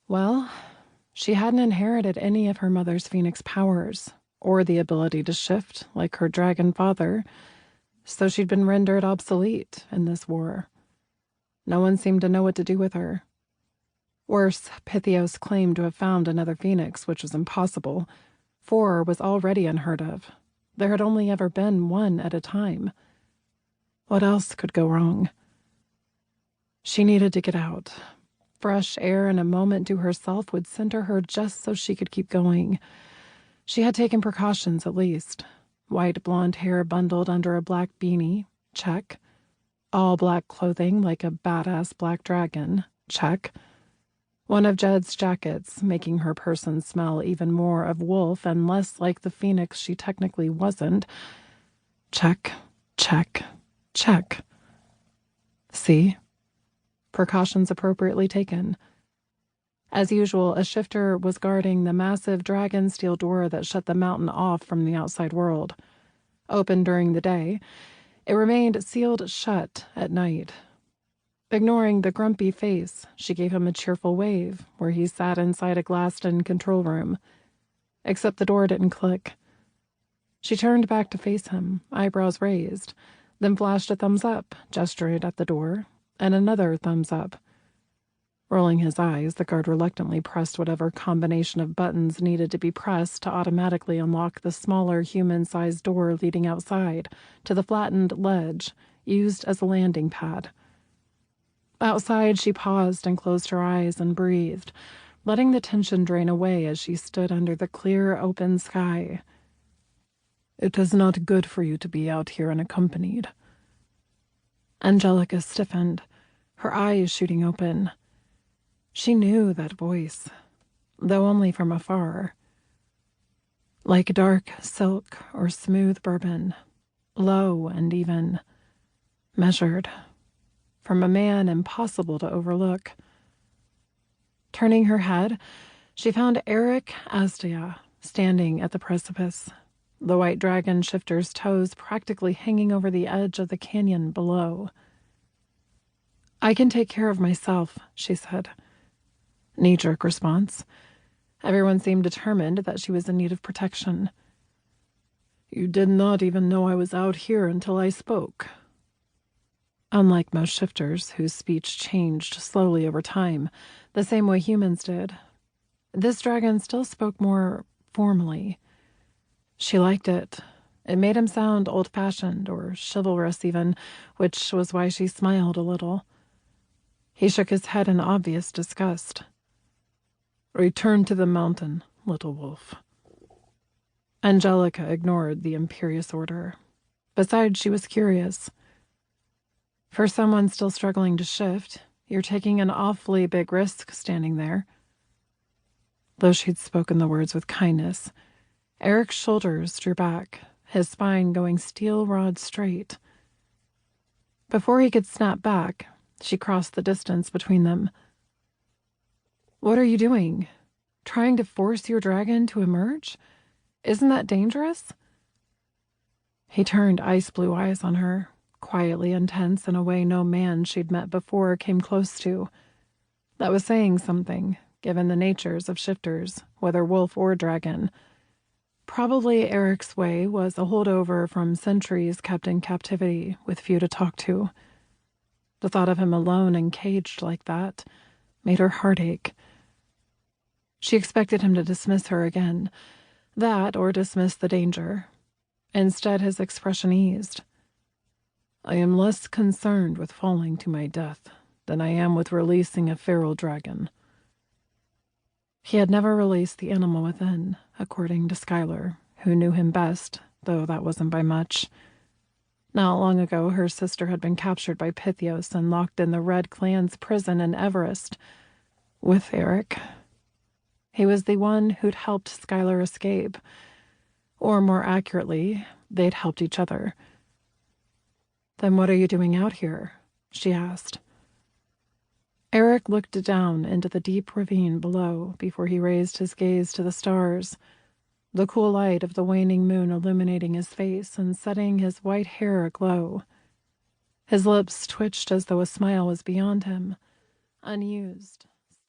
Well, she hadn't inherited any of her mother's phoenix powers, or the ability to shift like her dragon father, so she'd been rendered obsolete in this war. No one seemed to know what to do with her. Worse, Pytheios claimed to have found another phoenix, which was impossible. 4 was already unheard of. There had only ever been 1 at a time. What else could go wrong? She needed to get out. Fresh air and a moment to herself would center her just so she could keep going. She had taken precautions, at least. White blonde hair bundled under a black beanie, check. All black clothing like a badass black dragon, check. One of Jed's jackets, making her person smell even more of wolf and less like the phoenix she technically wasn't. Check, check, check. See? Precautions appropriately taken. As usual, a shifter was guarding the massive dragon steel door that shut the mountain off from the outside world. Open during the day, it remained sealed shut at night. Ignoring the grumpy face, she gave him a cheerful wave where he sat inside a glassed-in control room. Except the door didn't click. She turned back to face him, eyebrows raised, then flashed a thumbs up, gestured at the door, and another thumbs up. Rolling his eyes, the guard reluctantly pressed whatever combination of buttons needed to be pressed to automatically unlock the smaller human-sized door leading outside to the flattened ledge used as a landing pad. Outside, she paused and closed her eyes and breathed, letting the tension drain away as she stood under the clear, open sky. "It is not good for you to be out here unaccompanied." Angelika stiffened, her eyes shooting open. She knew that voice, though only from afar. Like dark silk or smooth bourbon, low and even, measured, from a man impossible to overlook. Turning her head, she found Airk Azdajah standing at the precipice, the white dragon shifter's toes practically hanging over the edge of the canyon below. "I can take care of myself," she said. Knee-jerk response. Everyone seemed determined that she was in need of protection. "You did not even know I was out here until I spoke." Unlike most shifters, whose speech changed slowly over time, the same way humans did, this dragon still spoke more formally. She liked it. It made him sound old-fashioned, or chivalrous even, which was why she smiled a little. He shook his head in obvious disgust. "Return to the mountain, little wolf." Angelika ignored the imperious order. Besides, she was curious. For someone still struggling to shift, you're taking an awfully big risk standing there. Though she'd spoken the words with kindness, Eric's shoulders drew back, his spine going steel rod straight. Before he could snap back, she crossed the distance between them. "What are you doing? Trying to force your dragon to emerge? Isn't that dangerous?" He turned ice-blue eyes on her, quietly intense in a way no man she'd met before came close to. That was saying something, given the natures of shifters, whether wolf or dragon. Probably Eric's way was a holdover from centuries kept in captivity with few to talk to. The thought of him alone and caged like that made her heart ache. She expected him to dismiss her again, that or dismiss the danger. Instead, his expression eased. "I am less concerned with falling to my death than I am with releasing a feral dragon." He had never released the animal within, according to Skylar, who knew him best, though that wasn't by much. Not long ago, her sister had been captured by Pytheios and locked in the Red Clan's prison in Everest with Airk. He was the one who'd helped Skylar escape. Or more accurately, they'd helped each other. "Then what are you doing out here?" she asked. Airk looked down into the deep ravine below before he raised his gaze to the stars, the cool light of the waning moon illuminating his face and setting his white hair aglow. His lips twitched as though a smile was beyond him, unused.